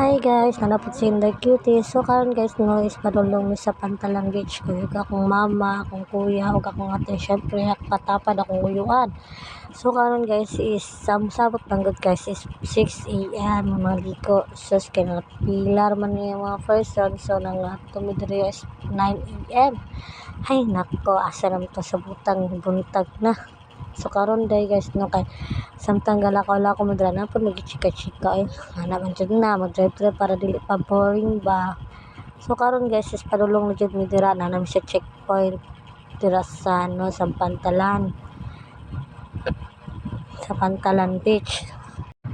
Hi guys, nanapot si Inday Cutie. So karon guys no is padulong mi sa Pantalan Beach ko. Akong mama, akong kuya, ug akong ate, syempre patapad akong uyuan. So karon guys is sabot tanggod guys is 6 AM mga liko. Sus kay pilar man ni mga person, so nang tumidiri is 9 AM. Hay nako, asa naman to sa butang buntag na. So karon day guys no kay samtang galakaw ko madra na pud nagchika-chika ay ana man jud na mag-drive para dili pa boring ba. So karon guys is padulong na jud mi dira na nam siya checkpoint dira sa no sa Pantalan Beach.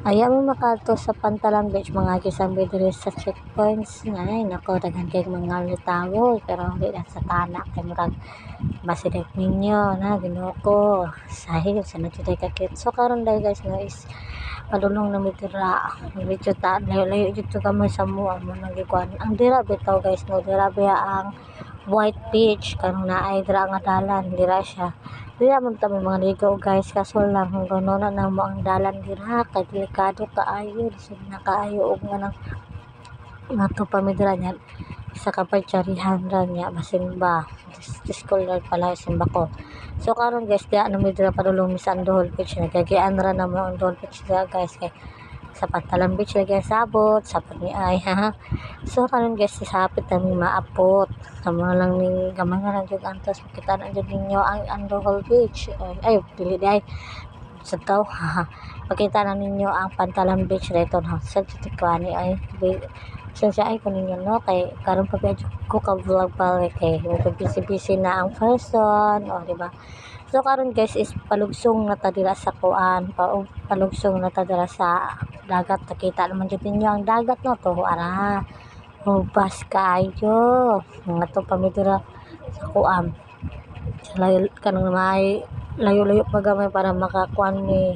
Ayaw mo makato sa Pantalan Beach mga gisambi diri sa checkpoints ay nako daghan kay mga tawo pero di na sa tana kay murag masidak ninyo na Ginoo ko sahil sa nagtitay ka cute. So karon dai guys no is padulong na mi dira medyo layo jud to kamo sa mo nang gikuan ang dira bitaw guys no dira biya ang White Beach kanang naay dira nga dalan dira siya. Dira man ta may mga ligaw guys kaso lang gano'n na mo ang dalan dira kay delikado kaayo lisod na kaayo og nga nang nato pa mi dira niyan sa kapaytsarihan ra niya basin ba scholar pala simba ko. So karon guys diya na mi dira padulong mi sa Andohol Beach nagagian ra na mo ang Andohol Beach dira guys kay sa Pantalan Beach lagi sabot ni ay ha. So karon guys isapit na mi maapot kamo lang ning gamay nga lang jud antos makita na jud ninyo ang Andohol Beach ay dili di ay sa taw makita na ninyo ang Pantalan Beach dito na sa tikwani ay siya ay ko ninyo no kay karon pa ko ka vlog pa kay busy na ang person o di ba. So karon guys is palugsong na ta dira sa kuan palugsong na ta dira sa dagat nakita naman jud ninyo ang dagat no to ara hubas kayo mga to pamidira sa kuan layo kanang may layo-layo pa gamay para makakuan ni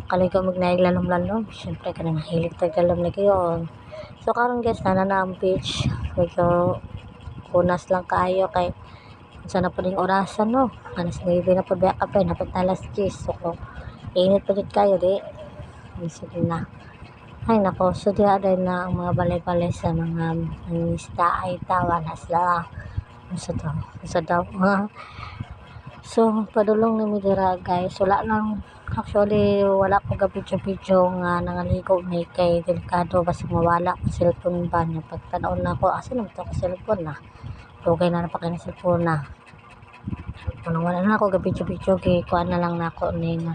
kaligaw magnaig lanom-lanom syempre kanang hilig tagalam na kayo. So karon guys na ang beach medyo kunas lang kayo kay sa na puding orasan no alas 9 na pud biya kapay napit alas 10 so init pa jud kayo di sige na ay nako. So diya dahil na ang mga balay-balay sa mga isda ay tawa na sila sa daw so padulong ni mi dira guys wala lang actually wala ko video nga nangaligo ni kay delikado basta mawala ang cellphone ba niya pagtanaw na ko asa naman to cellphone na dugay na napakain sa cellphone na kung wala na ako video kay kuan na lang nako ning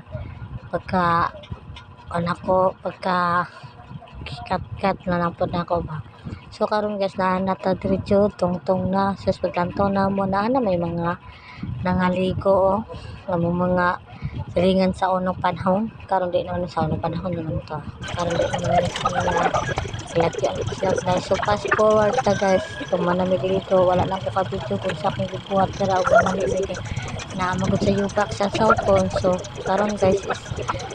pagka kat na lang po na ako ba. So karon guys na diretso tungtong na sus paglantaw na mo na may mga nangaligo mga silingan sa unong panahon karon di naman sa unong panahon naman to karon di naman sila so fast forward ta guys kung manami dito wala lang ko ka video kung sa akong gibuhat dara og manami kay na magud sa yubak sa cellphone. So karon guys is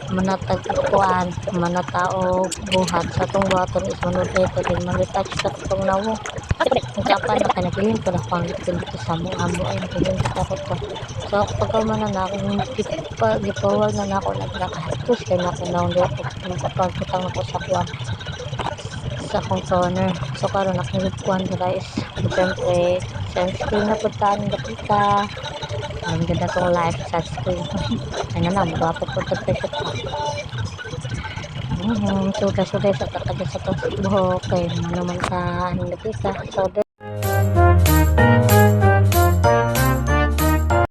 manatag kuan manatao buhat sa tong water is manudlay ko din mag-touch sa tong nawo ang kapan na kanagilin ko na pang dito sa mo amo ay nagilin ko ko so ako pagka na akong gipower na ako nagkakahatos kay na ko naon dito pagkutang ako sa kuan sa akong toner. So karon nakinig kuan guys siyempre sunscreen na putan nakita ang ganda tong live sunscreen ano na magwapo po ito presyo pa suda sa takada sa tong buhok kay naman sa ano nakita so